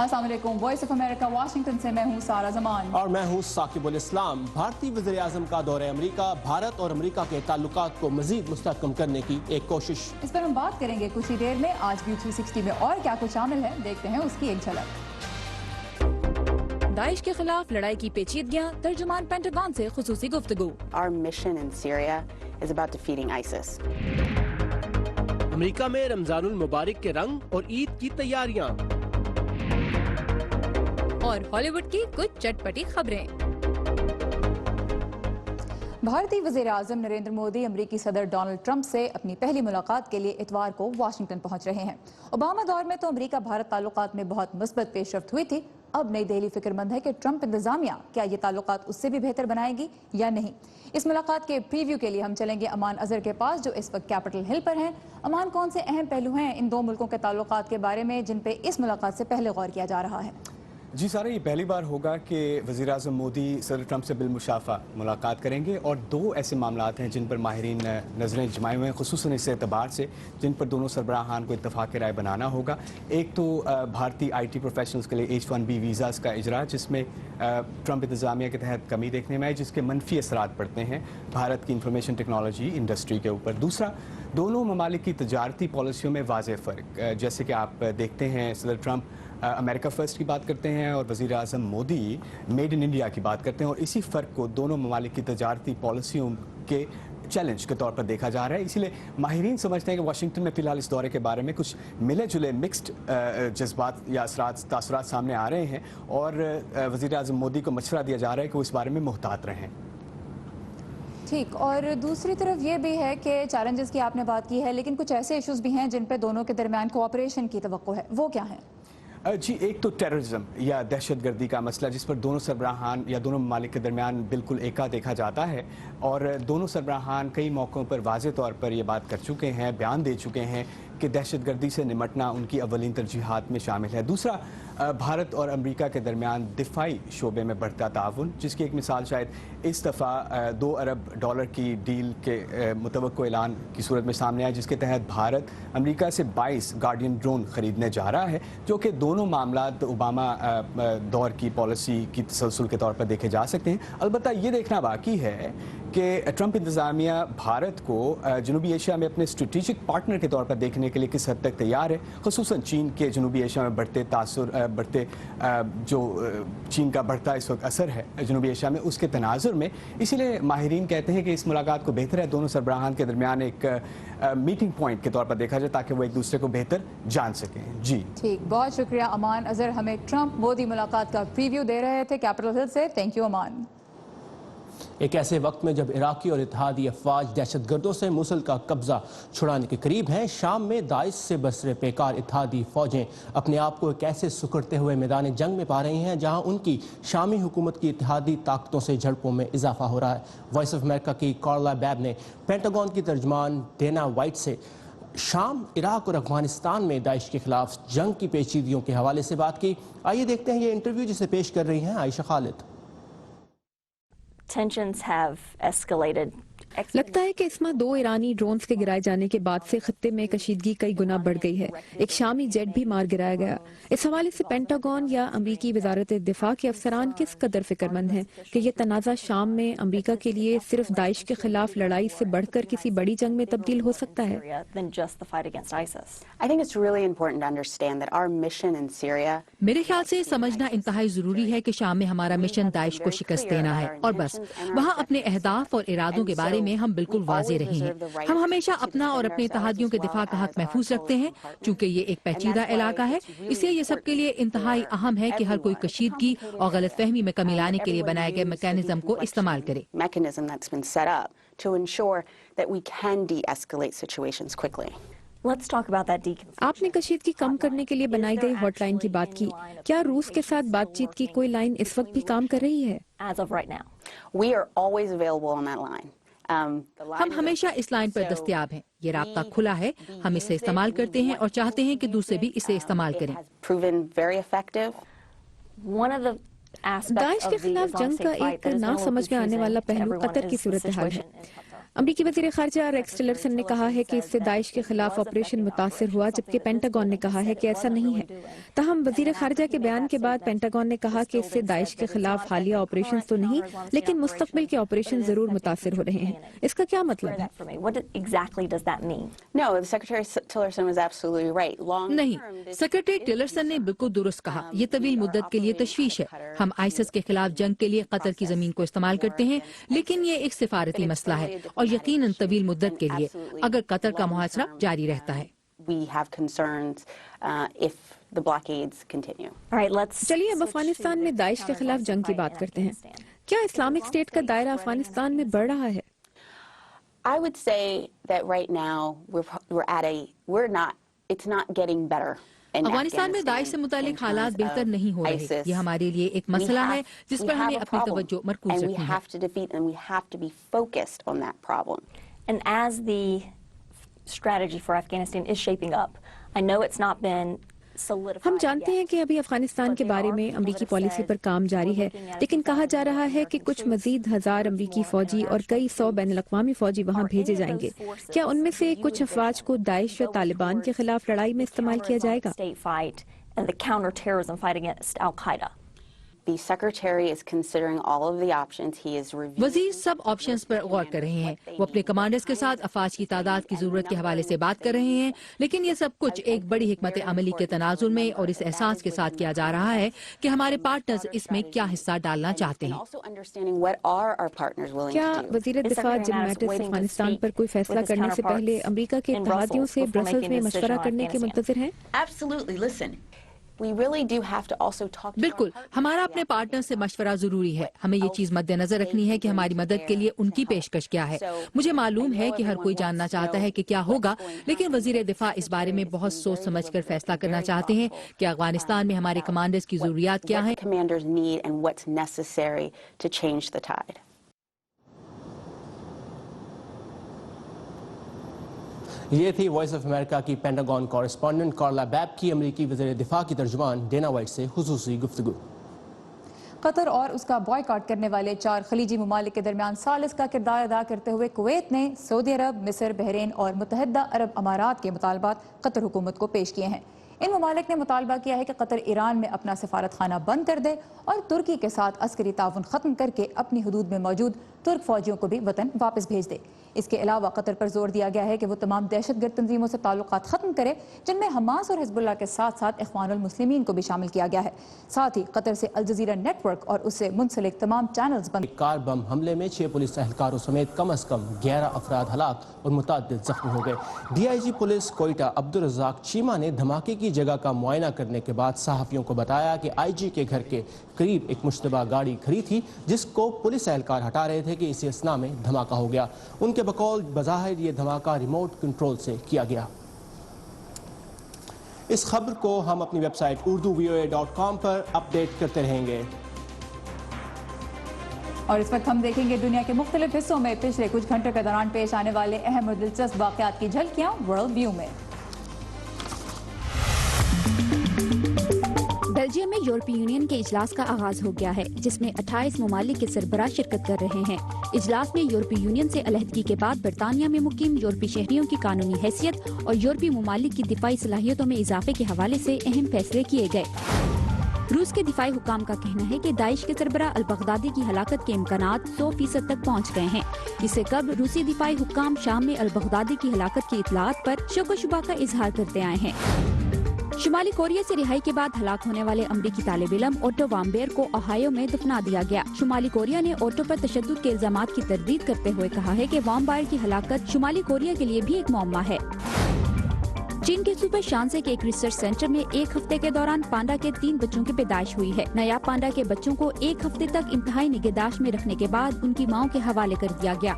अस्सलाम वालेकुम। Voice of America Washington से मैं हूँ सारा जमान और मैं हूँ साकिबुल इस्लाम। भारतीय वज़ीर आज़म का दौरे अमेरिका, भारत और अमेरिका के ताल्लुकात को मजीद मुस्तहकम करने की एक कोशिश। इस पर हम बात करेंगे कुछ ही देर में। आज व्यू 360 में और क्या कुछ शामिल है, देखते हैं उसकी एक झलक। दाइश के खिलाफ लड़ाई की पेचीदगियां, तर्जुमान पेंटागन से खुसूसी गुफ्तगू। Our mission in Syria is about defeating ISIS. America में रमजानुल मुबारक के रंग और ईद की तैयारियां और हॉलीवुड की कुछ चटपटी खबरें। भारतीय वज़ीर आज़म नरेंद्र मोदी अमरीकी सदर डोनाल्ड ट्रंप से अपनी पहली मुलाकात के लिए इतवार को वाशिंगटन पहुंच रहे हैं। ओबामा दौर में तो अमरीका भारत ताल्लुकात में बहुत मुस्बत पेशरफ्त हुई थी। अब नई दिल्ली फिक्रमंद है कि ट्रंप इंतजामिया क्या ये ताल्लुकात उससे भी बेहतर बनाएगी या नहीं। इस मुलाकात के प्रीव्यू के लिए हम चलेंगे अमान अजहर के पास, जो इस वक्त कैपिटल हिल पर हैं। अमान, कौन से अहम पहलू हैं इन दो मुल्कों के ताल्लुकात के बारे में जिन पे इस मुलाकात से पहले गौर किया जा रहा है? जी सारा, ये पहली बार होगा कि वज़ीर आज़म मोदी सदर ट्रंप से बिलमुशाफ़ा मुलाकात करेंगे और दो ऐसे मामलात हैं जिन पर माहिरीन नज़रें जमाए हुए हैं, ख़ुसूसन इस एतबार से जिन पर दोनों सरबराहान को इत्तफ़ाक़ राय बनाना होगा। एक तो भारतीय IT प्रोफेशनल्स के लिए H1B वीज़ाज़ का इजरा, जिसमें ट्रंप इंतज़ामिया के तहत कमी देखने में आई, जिसके मनफी असरात पड़ते हैं भारत की इंफॉर्मेशन टेक्नोलॉजी इंडस्ट्री के ऊपर। दूसरा, दोनों ममालिक की तजारती पॉलिसियों में वाज़ेह फ़र्क। जैसे कि आप देखते हैं, सदर ट्रंप अमेरिका फ़र्स्ट की बात करते हैं और वज़ीर आज़म मोदी मेड इन इंडिया की बात करते हैं, और इसी फ़र्क को दोनों ममालिक की तजारती पॉलिसियों के चैलेंज के तौर पर देखा जा रहा है। इसीलिए माहिरीन समझते हैं कि वाशिंगटन में फ़िलहाल इस दौरे के बारे में कुछ मिले जुले मिक्स्ड जज्बात या तासुरात सामने आ रहे हैं, और वज़ीर आज़म मोदी को मशवरा दिया जा रहा है कि वो इस बारे में मुहतात रहें। ठीक, और दूसरी तरफ ये भी है कि चैलेंजेस की आपने बात की है, लेकिन कुछ ऐसे इश्यूज भी हैं जिन पे दोनों के दरमियान कोऑपरेशन की तवक्को है, वो क्या है? जी, एक तो टेररिज्म या दहशतगर्दी का मसला, जिस पर दोनों सरबराहान या दोनों ममालिक के दरमियान बिल्कुल एका देखा जाता है, और दोनों सरबराहान कई मौक़ों पर वाज़े तौर पर ये बात कर चुके हैं, बयान दे चुके हैं कि दहशतगर्दी से निमटना उनकी अव्वलीन तरजीहात में शामिल है। दूसरा, भारत और अमेरिका के दरमियान दिफाई शोबे में बढ़ता ताउन, जिसकी एक मिसाल शायद इस दफ़ा $2 अरब की डील के मुतवक्को ऐलान की सूरत में सामने आया, जिसके तहत भारत अमेरिका से 22 गार्डियन ड्रोन ख़रीदने जा रहा है, जो कि दोनों मामलात ओबामा दौर की पॉलिसी की तसलसल के तौर पर देखे जा सकते हैं। अलबत्ता ये देखना बाकी है कि ट्रंप इंतज़ामिया भारत को जनूबी एशिया में अपने स्ट्रेटिजिक पार्टनर के तौर पर देखने के लिए किस हद तक तैयार है, ख़ुसूसन चीन के जनूबी एशिया में बढ़ते जो चीन का बढ़ता इस वक्त असर है जनूबी एशिया में, उसके तनाजुर में। इसीलिए माहिरीन कहते हैं कि इस मुलाकात को बेहतर है दोनों सरबराहान के दरमियान एक मीटिंग पॉइंट के तौर पर देखा जाए, ताकि वो एक दूसरे को बेहतर जान सकें। जी ठीक, बहुत शुक्रिया अमान अजहर, हमें ट्रंप मोदी मुलाकात का प्रीव्यू दे रहे थे कैपिटल हिल से। थैंक यू अमान। एक ऐसे वक्त में जब इराकी और इत्तेहादी अफवाज दहशतगर्दों से मोसुल का कब्जा छुड़ाने के करीब हैं, शाम में दाइश से बसरे पेकार इत्तेहादी फौजें अपने आप को एक ऐसे सुकड़ते हुए मैदान जंग में पा रही हैं जहां उनकी शामी हुकूमत की इत्तेहादी ताकतों से झड़पों में इजाफा हो रहा है। वॉइस ऑफ अमेरिका की कार्ला बैब ने पेंटागन की तर्जमान डेना वाइट से शाम, इराक और अफगानिस्तान में दाइश के खिलाफ जंग की पेचीदगियों के हवाले से बात की। आइए देखते हैं ये इंटरव्यू जिसे पेश कर रही हैं Ayesha Khalid. Tensions have escalated. लगता है कि इसमें 2 ईरानी ड्रोन्स के गिराए जाने के बाद से खत्ते में कशीदगी कई गुना बढ़ गई है। एक शामी जेट भी मार गिराया गया। इस हवाले से पेंटागन या अमरीकी वजारत दिफा के अफसरान किस कदर फिक्रमंद हैं कि ये तनाज़ा शाम में अमरीका के लिए सिर्फ दाइश के खिलाफ लड़ाई से बढ़कर किसी बड़ी जंग में तब्दील हो सकता है? I think it's really important to understand that our mission in Syria. मेरे ख्याल से समझना इंतहाई जरूरी है कि शाम में हमारा मिशन दाइश को शिकस्त देना है, और बस वहाँ अपने अहदाफ और इरादों के बारे में हम बिल्कुल वाज़े रहे हैं। हम हमेशा अपना और अपने इत्तेहादियों के दिफा का हक महफूज रखते हैं। चूंकि ये एक पेचीदा इलाका है, इसलिए ये सबके लिए इंतहाई अहम है कि हर कोई कशीदगी और गलतफहमी में कमी लाने के लिए बनाए गए मैकेनिज्म को इस्तेमाल करे। Let's talk about that आपने कशीदगी कम करने के लिए बनाई गई हॉटलाइन की बात की। क्या रूस के साथ बातचीत की कोई लाइन इस वक्त भी काम कर रही है? as of right now. We are always available on that line. हम हमेशा इस लाइन पर दस्तयाब हैं। ये राब्ता खुला है, हम इसे इस्तेमाल करते हैं और चाहते हैं कि दूसरे भी इसे इस्तेमाल करें। Proven very effective. One of the Daesh के खिलाफ जंग का एक ना समझ में आने वाला पहलू कतर की सूरत हाल है। अमरीकी वज़ीर ख़ारजा रेक्स टिलरसन ने कहा है कि इससे दाइश के खिलाफ ऑपरेशन मुतासिर हुआ, जबकि पेंटागन ने कहा है कि ऐसा नहीं है। ताहम वज़ीर ख़ारजा के बयान के बाद पेंटागन ने कहा कि इससे दाइश के खिलाफ हालिया ऑपरेशन तो नहीं, लेकिन मुस्तक़बिल के ऑपरेशन जरूर मुतासिर हो रहे हैं। इसका क्या मतलब है? What exactly does that mean? No, the Secretary Tillerson was absolutely right. नहीं, सेक्रेटरी टिलरसन ने बिल्कुल दुरुस्त कहा। ये तवील मुद्दत के लिए तशवीश है। हम आईसिस के खिलाफ जंग के लिए कतर की जमीन को इस्तेमाल करते हैं, लेकिन ये एक सिफारती मसला है और यकीनन तवील मुद्दत के लिए, अगर कतर का मुहासरा जारी रहता है। We have concerns if the blockades continue. All right, let's. चलिए अब अफगानिस्तान में दाइश के खिलाफ जंग की बात करते हैं। क्या इस्लामिक स्टेट का दायरा अफगानिस्तान में बढ़ रहा है? I would say that right now it's not getting better. Afghanistan में दाइश से मुतालिक हालात बेहतर नहीं हो रहे। ये हमारे लिए एक मसला है जिस पर हमें अपनी तवज्जो मरकूज रखनी है। And we have to be focused on that problem. And as the strategy for Afghanistan is shaping up, I know it's not been solidified. हम जानते हैं कि अभी अफगानिस्तान के बारे में अमरीकी पॉलिसी पर काम जारी है, लेकिन कहा जा रहा है कि कुछ मजीद 1000 अमरीकी फौजी और कई 100 बैनुल-अक़वामी फौजी वहां भेजे जाएंगे। क्या उनमें से कुछ अफवाज को दाइश या तालिबान के खिलाफ लड़ाई में इस्तेमाल किया जाएगा? State fight and the counterterrorism fight against Al-Qaeda. The Secretary is considering all of the options. He is reviewing. वजीर सब ऑप्शंस पर गौर कर रहे हैं। वो अपने कमांडर्स के साथ अफवाज की तादाद की जरूरत के हवाले से बात कर रहे हैं, लेकिन ये सब कुछ एक बड़ी हिकमत अमली के तनाजुर में और इस एहसास के साथ किया जा रहा है कि हमारे पार्टनर्स इसमें क्या हिस्सा डालना चाहते And हैं। also understanding what are our partners willing क्या to do. वजीर दिफा जिम मैटिस अफगानिस्तान पर कोई फैसला करने से पहले अमरीका के इत्तेहादियों से ब्रसल्स में मशवरा करने के मुंतज़िर हैं? Absolutely. Listen, we really do have to also talk to बिल्कुल, हमारा अपने पार्टनर से मशवरा जरूरी है। हमें ये चीज मद्देनजर रखनी है कि हमारी मदद के लिए उनकी पेशकश क्या है। मुझे मालूम है कि हर कोई जानना चाहता है कि क्या होगा, लेकिन वजीर दिफा इस बारे में बहुत सोच समझ कर फैसला करना चाहते हैं कि अफगानिस्तान में हमारे कमांडर्स की जरूरियात क्या हैं। commanders need and what's necessary to change the tide. ये थी वॉइस ऑफ अमेरिका की पेंटागन कॉरेस्पॉन्डेंट कार्ला बैब की अमरीकी वज़ीर दिफा की तर्जुमान डेना वाइट से खुसूसी गुफ्तगू। कतर और उसका बॉयकॉट करने वाले 4 खलीजी ममालिक के दरमियान सालिस का किरदार अदा करते हुए कुवैत ने सऊदी अरब, मिस्र, बहरीन और मुत्तहिदा अरब अमारात के मुतालबात कतर हुकूमत को पेश किए हैं। इन ममालिक ने मुतालबा किया है कि कतर ईरान में अपना सफारत खाना बंद कर दे और तुर्की के साथ अस्करी ताउन ख़त्म करके अपनी हदूद में मौजूद तुर्क फौजियों को भी वतन वापस भेज दे। इसके अलावा कतर पर जोर दिया गया है कि वो तमाम दहशतगर्द तंजीमों से ताल्लुकात ख़त्म करे, जिनमें हमास और हिजबुल्लाह के साथ साथ इख्वानुल मुस्लिमीन को भी शामिल किया गया है। साथ ही कतर से अल जज़ीरा नेटवर्क और उससे मुंसलिक तमाम चैनल्स बंद। कार बम हमले में 6 पुलिस एहलकारों समेत कम अज कम 11 अफराद हलाक और मुतअद्दिद जख्मी हो गए। DIG पुलिस कोयटा अब्दुल रज़ाक चीमा ने धमाके की जगह का मुआयना करने के बाद सहाफ़ियों को बताया कि IG के घर के करीब एक मुश्तबा गाड़ी खड़ी थी, जिसको पुलिस एहलकार हटा रहे थे कि इसी असना में धमाका हो गया। उनके बकौल बज़ाहिर ये धमाका रिमोट कंट्रोल से किया गया। इस खबर को हम अपनी वेबसाइट urduvoa.com पर अपडेट करते रहेंगे। और इस वक्त हम देखेंगे दुनिया के मुख्तलिफ हिस्सों में पिछले कुछ घंटों के दौरान पेश आने वाले अहम और दिलचस्प वाक़यात की झलकियां वर्ल्ड व्यू में। बेल्जियम में यूरोपीय यूनियन के इजलास का आगाज हो गया है, जिसमें 28 ममालिक के सरबराह शिरकत कर रहे हैं। इजलास में यूरोपीय यूनियन से अलहदगी के बाद बरतानिया में मुकीम यूरोपीय शहरियों की कानूनी हैसियत और यूरोपीय ममालिक की दिफाई सलाहियतों में इजाफे के हवाले से अहम फैसले किए गए। रूस के दिफाई हुकाम का कहना है कि दाइश के सरबराह अल बगदादी की हलाकत के इम्कानात 100% तक पहुँच गए हैं। इससे कबल रूसी दिफाई हुकाम शाम में अल बगदादी की हलाकत की इतलात पर शक व शुबा का इजहार करते आए हैं। शुमाली कोरिया से रिहाई के बाद हलाक होने वाले अमरीकी तालिब इल्म ओटो वाम्बेयर को ओहायो में दफना दिया गया। शुमाली कोरिया ने ओटो पर तशद्दुद के इल्जामात की तरदीद करते हुए कहा है कि वाम्बेयर की हलाकत शुमाली कोरिया के लिए भी एक मौमा है। चीन के सूबे शांसे के एक रिसर्च सेंटर में एक हफ्ते के दौरान पांडा के 3 बच्चों की पैदाइश हुई है। नायाब पांडा के बच्चों को एक हफ्ते तक इंतहाई निगहदाश्त में रखने के बाद उनकी माओं के हवाले कर दिया गया।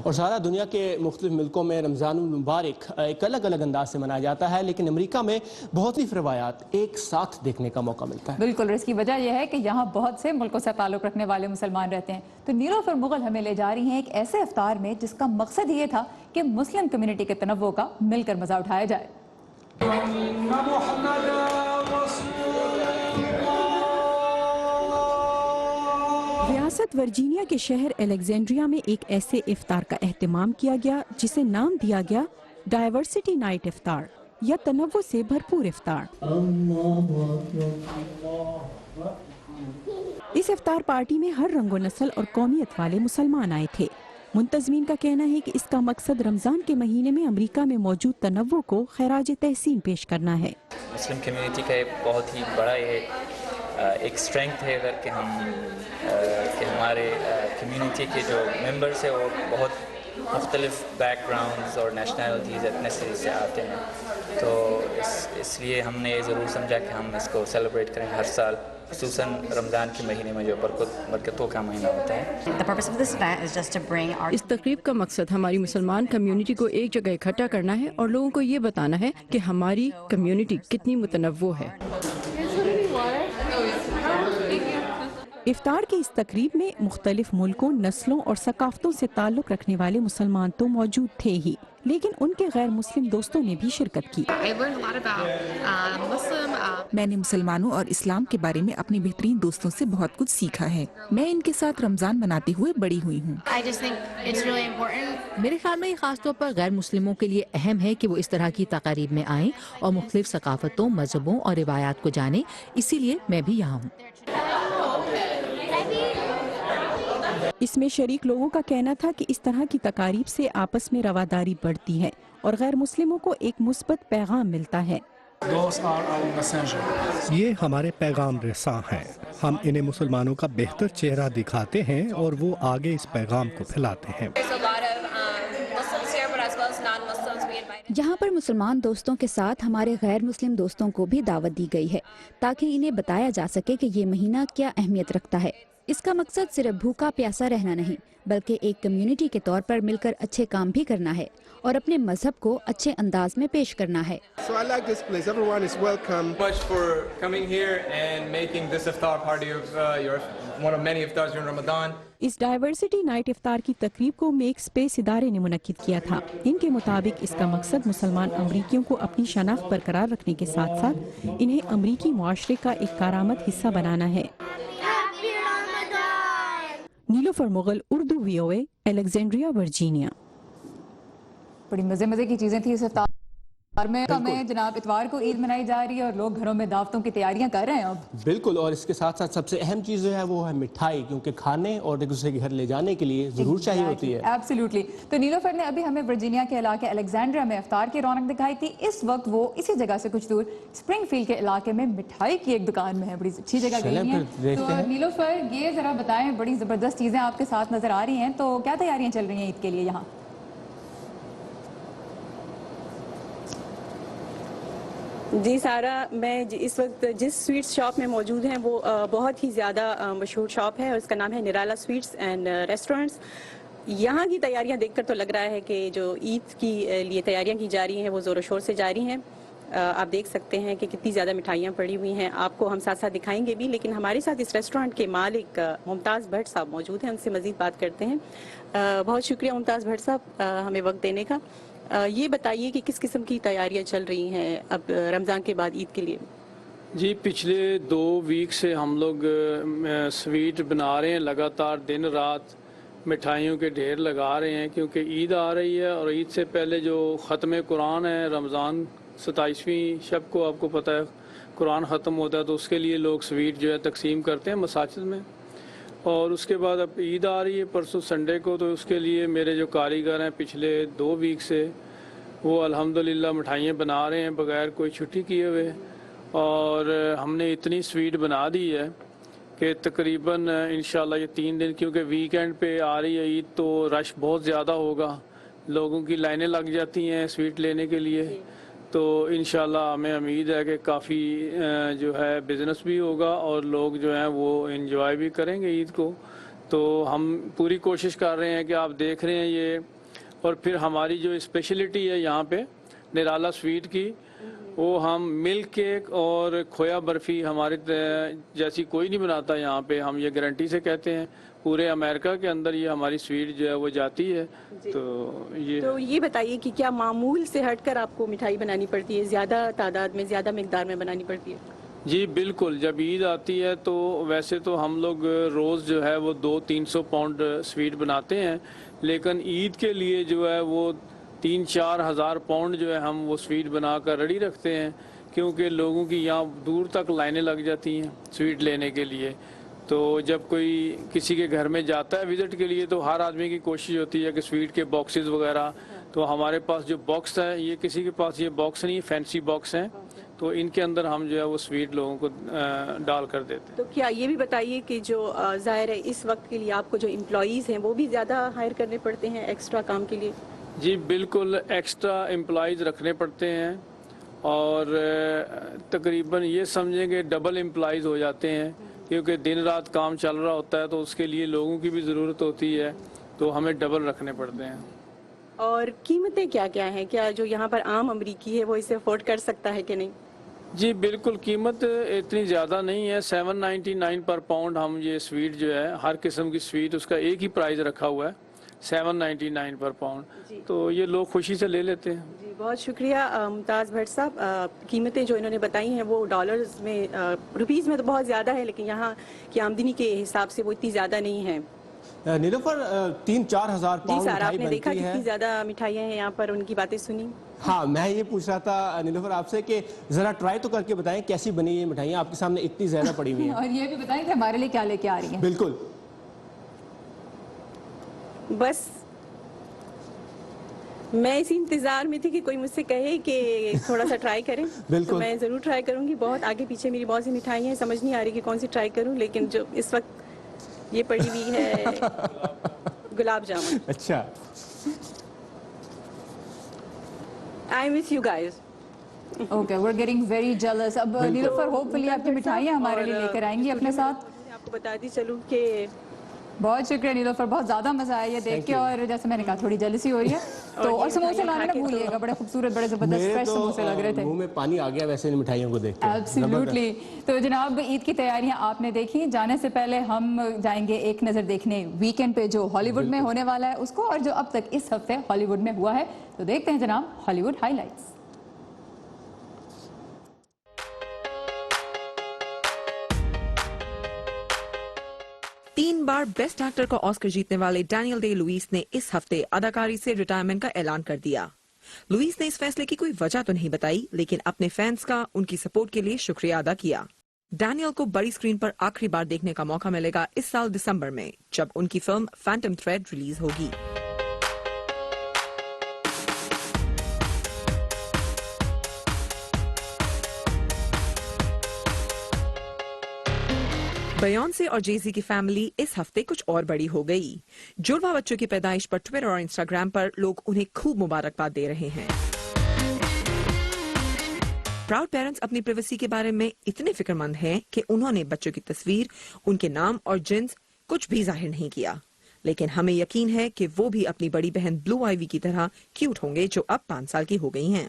और सारा दुनिया के मुख्तलिफ मुल्कों में रमज़ान मुबारक एक अलग अलग अंदाज से मनाया जाता है, लेकिन अमेरिका में बहुत सी रवायात एक साथ देखने का मौका मिलता है। बिल्कुल, इसकी वजह यह है कि यहाँ बहुत से मुल्कों से ताल्लुक़ रखने वाले मुसलमान रहते हैं। तो नीलोफर मुगल हमें ले जा रही हैं एक ऐसे इफ्तार में जिसका मकसद ये था कि मुस्लिम कम्युनिटी के तनव्वुर का मिलकर मजा उठाया जाए। وسط ورجینیا کے شہر الیگزینڈریا میں ایک ایسے افطار کا اہتمام کیا گیا جسے نام دیا گیا ڈائیورسٹی نائٹ افطار یا تنوع سے بھرپور افطار۔ اس افطار پارٹی میں ہر رنگ و نسل اور قومیت والے مسلمان آئے تھے۔ منتظمین کا کہنا ہے کہ اس کا مقصد رمضان کے مہینے میں امریکہ میں موجود تنوع کو خراج تحسین پیش کرنا ہے۔ مسلم کمیونٹی کا ایک بہت ہی بڑا ایک اسٹرینگتھ ہے اگر کہ ہمارے کمیونٹی کے جو ممبرس ہیں وہ بہت مختلف بیک گراؤنڈز اور نیشنلٹیز ایتھنیسٹیز سے آتے ہیں، تو اس لیے ہم نے یہ ضرور سمجھا کہ ہم اس کو سیلیبریٹ کریں ہر سال، خصوصاً رمضان کے مہینے میں جو برکتوں کا مہینہ ہوتا ہے۔ اس تقریب کا مقصد ہماری مسلمان کمیونٹی کو ایک جگہ اکٹھا کرنا ہے اور لوگوں کو یہ بتانا ہے کہ ہماری کمیونٹی کتنی متنوع ہے۔ افطار کی اس تقریب میں مختلف ملکوں، نسلوں اور ثقافتوں سے تعلق رکھنے والے مسلمان تو موجود تھے ہی، لیکن ان کے غیر مسلم دوستوں نے بھی شرکت کی۔ میں نے مسلمانوں اور اسلام کے بارے میں اپنے بہترین دوستوں سے بہت کچھ سیکھا ہے۔ میں ان کے ساتھ رمضان مناتے ہوئے بڑی ہوئی ہوں۔ میرے خیال میں یہ خاص طور پر غیر مسلموں کے لیے اہم ہے کہ وہ اس طرح کی تقاریب میں آئیں اور مختلف ثقافتوں، مذہبوں اور روایات کو جانیں، اسی لیے میں بھی یہاں ہوں۔ اس میں شریک لوگوں کا کہنا تھا کہ اس طرح کی تقاریب سے آپس میں رواداری بڑھتی ہے اور غیر مسلموں کو ایک مثبت پیغام ملتا ہے۔ یہ ہمارے پیغام رساں ہیں، ہم انہیں مسلمانوں کا بہتر چہرہ دکھاتے ہیں اور وہ آگے اس پیغام کو پھیلاتے ہیں۔ یہاں پر مسلمان دوستوں کے ساتھ ہمارے غیر مسلم دوستوں کو بھی دعوت دی گئی ہے تاکہ انہیں بتایا جا سکے کہ یہ مہینہ کیا اہمیت رکھتا ہے۔ اس کا مقصد صرف بھوکا پیاسا رہنا نہیں بلکہ ایک کمیونٹی کے طور پر مل کر اچھے کام بھی کرنا ہے اور اپنے مذہب کو اچھے انداز میں پیش کرنا ہے۔ اس ڈائیورسٹی نائٹ افطار کی تقریب کو میک اسپیس ادارے نے منعقد کیا تھا۔ ان کے مطابق اس کا مقصد مسلمان امریکیوں کو اپنی شناخت برقرار رکھنے کے ساتھ ساتھ انہیں امریکی معاشرے کا ایک کارآمد حصہ بنانا ہے۔ Nilofar Mughal, Urdu VOA، Alexandria, Virginia. بڑی مزے کی چیزیں تھیں اس افطار میں جناب۔ اتوار کو عید منائی جا رہی ہے اور لوگ گھروں میں دعوتوں کی تیاریاں کر رہے ہیں اب۔ بالکل، اور اس کے ساتھ ساتھ سب سے اہم چیز جو ہے وہ ہے مٹھائی، کیونکہ کھانے اور ایک دوسرے کے گھر لے جانے کے لیے ضرور چاہیے ہوتی ہے۔ ایبسلیوٹلی۔ تو نیلوفر نے ابھی ہمیں ورجینیا کے علاقے الیگزینڈریا میں افطار کی رونق دکھائی تھی۔ اس وقت وہ اسی جگہ سے کچھ دور اسپرنگ فیلڈ کے علاقے میں مٹھائی کی ایک دکان میں ہے، بڑی اچھی جگہ گئی ہیں۔ تو نیلوفر یہ ذرا بتائیں، بڑی زبردست چیزیں آپ کے ساتھ نظر آ رہی ہیں، تو کیا تیاریاں چل رہی ہیں عید کے لیے یہاں؟ جی سارا، میں اس وقت جس سویٹس شاپ میں موجود ہیں وہ بہت ہی زیادہ مشہور شاپ ہے اور اس کا نام ہے نرالا سویٹس اینڈ ریسٹورنٹس۔ یہاں کی تیاریاں دیکھ کر تو لگ رہا ہے کہ جو عید کی لیے تیاریاں کی جا رہی ہیں وہ زور و شور سے جاری ہیں۔ آپ دیکھ سکتے ہیں کہ کتنی زیادہ مٹھائیاں پڑی ہوئی ہیں، آپ کو ہم ساتھ ساتھ دکھائیں گے بھی، لیکن ہمارے ساتھ اس ریسٹورنٹ کے مالک ممتاز بھٹ صاحب موجود ہیں، ان سے مزید بات کرتے ہیں۔ بہت شکریہ ممتاز بھٹ صاحب ہمیں وقت دینے کا۔ یہ بتائیے کہ کس قسم کی تیاریاں چل رہی ہیں اب رمضان کے بعد عید کے لیے؟ جی پچھلے 2 ویک سے ہم لوگ سویٹ بنا رہے ہیں، لگاتار دن رات مٹھائیوں کے ڈھیر لگا رہے ہیں، کیونکہ عید آ رہی ہے اور عید سے پہلے جو ختم قرآن ہے، رمضان 27ویں شب کو آپ کو پتہ ہے قرآن ختم ہوتا ہے، تو اس کے لیے لوگ سویٹ جو ہے تقسیم کرتے ہیں مساجد میں۔ اور اس کے بعد اب عید آ رہی ہے پرسوں سنڈے کو، تو اس کے لیے میرے جو کاریگر ہیں پچھلے 2 ویک سے وہ الحمدللہ مٹھائیاں بنا رہے ہیں بغیر کوئی چھٹی کیے ہوئے، اور ہم نے اتنی سویٹ بنا دی ہے کہ تقریباً انشاءاللہ یہ 3 دن، کیونکہ ویکینڈ پہ آ رہی ہے عید تو رش بہت زیادہ ہوگا، لوگوں کی لائنیں لگ جاتی ہیں سویٹ لینے کے لیے، تو انشاءاللہ ہمیں امید ہے کہ کافی جو ہے بزنس بھی ہوگا اور لوگ جو ہیں وہ انجوائے بھی کریں گے عید کو۔ تو ہم پوری کوشش کر رہے ہیں کہ آپ دیکھ رہے ہیں یہ، اور پھر ہماری جو اسپیشلٹی ہے یہاں پہ نرالا سویٹ کی، وہ ہم ملک کیک اور کھویا برفی ہمارے جیسی کوئی نہیں بناتا یہاں پہ، ہم یہ گارنٹی سے کہتے ہیں، پورے امریکہ کے اندر یہ ہماری سویٹ جو ہے وہ جاتی ہے۔ تو یہ بتائیے کہ کیا معمول سے ہٹ کر آپ کو مٹھائی بنانی پڑتی ہے، زیادہ تعداد میں، زیادہ مقدار میں بنانی پڑتی ہے؟ جی بالکل، جب عید آتی ہے تو ویسے تو ہم لوگ روز جو ہے وہ 200-300 پاؤنڈ سویٹ بناتے ہیں، لیکن عید کے لیے جو ہے وہ 3-4 ہزار پاؤنڈ جو ہے ہم وہ سویٹ بنا کر ریڈی رکھتے ہیں، کیونکہ لوگوں کی یہاں دور تک لائنیں لگ جاتی ہیں سویٹ لینے کے لیے. تو جب کوئی کسی کے گھر میں جاتا ہے وزٹ کے لیے تو ہر آدمی کی کوشش ہوتی ہے کہ سویٹ کے باکسز وغیرہ، تو ہمارے پاس جو باکس ہے، یہ کسی کے پاس یہ باکس نہیں، فینسی باکس ہیں، تو ان کے اندر ہم جو ہے وہ سویٹ لوگوں کو ڈال کر دیتے ہیں. تو کیا یہ بھی بتائیے کہ جو ظاہر ہے اس وقت کے لیے آپ کو جو امپلائیز ہیں وہ بھی زیادہ ہائر کرنے پڑتے ہیں ایکسٹرا کام کے لیے؟ جی بالکل، ایکسٹرا امپلائیز رکھنے پڑتے ہیں، اور تقریباً یہ سمجھیں کہ ڈبل امپلائیز ہو جاتے ہیں، کیونکہ دن رات کام چل رہا ہوتا ہے تو اس کے لیے لوگوں کی بھی ضرورت ہوتی ہے، تو ہمیں ڈبل رکھنے پڑتے ہیں. اور قیمتیں کیا کیا ہیں؟ کیا جو یہاں پر عام امریکی ہے وہ اسے افورڈ کر سکتا ہے کہ نہیں؟ جی بالکل، قیمت اتنی زیادہ نہیں ہے. 7.99 پر پاؤنڈ ہم یہ سویٹ جو ہے، ہر قسم کی سویٹ اس کا ایک ہی پرائز رکھا ہوا ہے، 7.99 پر پاؤنڈ، تو یہ لوگ خوشی سے لے لیتے ہیں. جی بہت شکریہ ممتاز بھٹ صاحب. قیمتیں جو انہوں نے بتائی ہیں وہ ڈالرز میں، روپیز میں تو بہت زیادہ ہے، لیکن یہاں کی آمدنی کے حساب سے وہ اتنی زیادہ نہیں ہے. نیلوفر 3-4 ہزار جی پاؤنڈ سر، آپ مٹھائی نے دیکھا بنتی ہے. کتنی زیادہ مٹھائیاں ہیں یہاں پر، ان کی باتیں سنی. ہاں، میں یہ پوچھ رہا تھا نیلوفر آپ سے کہ ذرا ٹرائی تو کر کے بتائیں کیسی بنی یہ مٹھائیاں، آپ کے سامنے اتنی زیادہ پڑی ہوئی ہیں. اور یہ بھی بتائیں کہ ہمارے لیے کیا لے کے آ رہی ہیں. بالکل. بس میں اسی انتظار میں تھی کہ کوئی مجھ سے کہے کہ تھوڑا سا ٹرائی کریں. تو میں ضرور ٹرائی کروں گی. بہت آگے پیچھے میری بہت سی مٹھائیاں ہیں، سمجھ نہیں آ رہی کہ کون سی ٹرائی کروں، لیکن جو اس وقت یہ پڑی ہوئی ہے گلاب جامن. اچھا، I miss you guys. Okay, we're getting very jealous. اب نیلوفر ہوپفلی آپ کی مٹھائیاں ہمارے لیے لے کر آئیں گی اپنے ساتھ. آپ کو بتاتی چلوں کہ بہت شکریہ نیلوفر، بہت زیادہ مزہ آیا یہ دیکھ کے، اور جیسے میں نے کہا تھوڑی جیلسی ہو رہی ہے. تو اور سموسے لانا نہ بھولیے گا، بڑے خوبصورت، بڑے زبردست فریش سموسے لگ رہے تھے. منہ میں پانی آ گیا ویسے ان مٹھائیوں کو دیکھ کے. ایبسلیوٹلی. تو جناب عید کی تیاریاں آپ نے دیکھی. جانے سے پہلے ہم جائیں گے ایک نظر دیکھنے ویکینڈ پہ جو ہالی ووڈ میں ہونے والا ہے اس کو، اور جو اب تک اس ہفتے ہالی ووڈ میں ہوا ہے. تو دیکھتے ہیں جناب ہالی would high lights. 3 bar best actor کا آسکر جیتنے والے ڈینیل ڈے لوئس نے اس ہفتے اداکاری سے ریٹائرمنٹ کا اعلان کر دیا. لوئس نے اس فیصلے کی کوئی وجہ تو نہیں بتائی، لیکن اپنے فینس کا ان کی سپورٹ کے لیے شکریہ ادا کیا. ڈینیل کو بڑی اسکرین پر آخری بار دیکھنے کا موقع ملے گا اس سال دسمبر میں، جب ان کی فلم فینٹم تھریڈ ریلیز ہوگی. بیونسے اور جے زی کی فیملی اس ہفتے کچھ اور بڑی ہو گئی. جڑواں بچوں کی پیدائش پر ٹویٹر اور انسٹاگرام پر لوگ انہیں خوب مبارکباد دے رہے ہیں. پراؤڈ پیرنٹس اپنی پرائیویسی کے بارے میں اتنے فکر مند ہیں کہ انہوں نے بچوں کی تصویر، ان کے نام اور جنس کچھ بھی ظاہر نہیں کیا، لیکن ہمیں یقین ہے کہ وہ بھی اپنی بڑی بہن بلو آئیوی کی طرح کیوٹ ہوں گے جو اب 5 سال کی ہو گئی ہیں.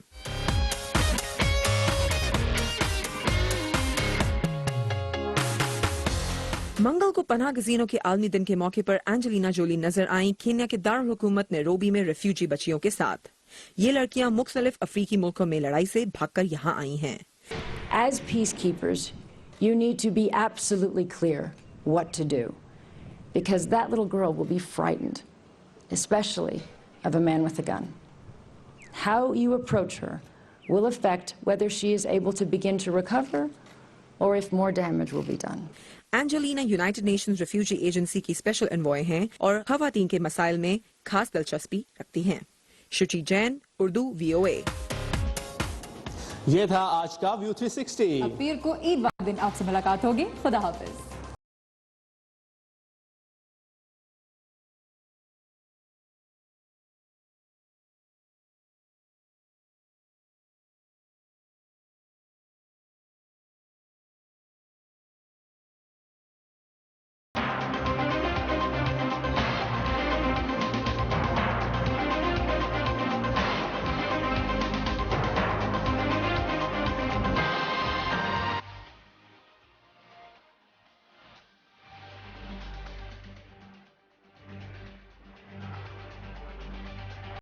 منگل کو پناہ گزینوں کے عالمی دن کے موقع پر اینجلینا جولی نظر آئیں کینیا کے دارالحکومت نیروبی میں ریفیوجی بچیوں کے ساتھ. یہ لڑکیاں مختلف افریقی ملکوں میں لڑائی سے بھاگ کر یہاں آئی ہیں. As peacekeepers, you need to be absolutely clear what to do, because that little girl will be frightened, especially of a man with a gun. How you approach her will affect whether she is able to begin to recover or if more damage will be done. Angelina United nations refugee agency کی special envoy ہیں اور خواتین کے مسائل میں خاص دلچسپی رکھتی ہیں. شچی جین، اردو VOA. یہ تھا آج کا ویو 360. پیر کو عید والے دن آپ سے ملاقات ہوگی. خدا حافظ.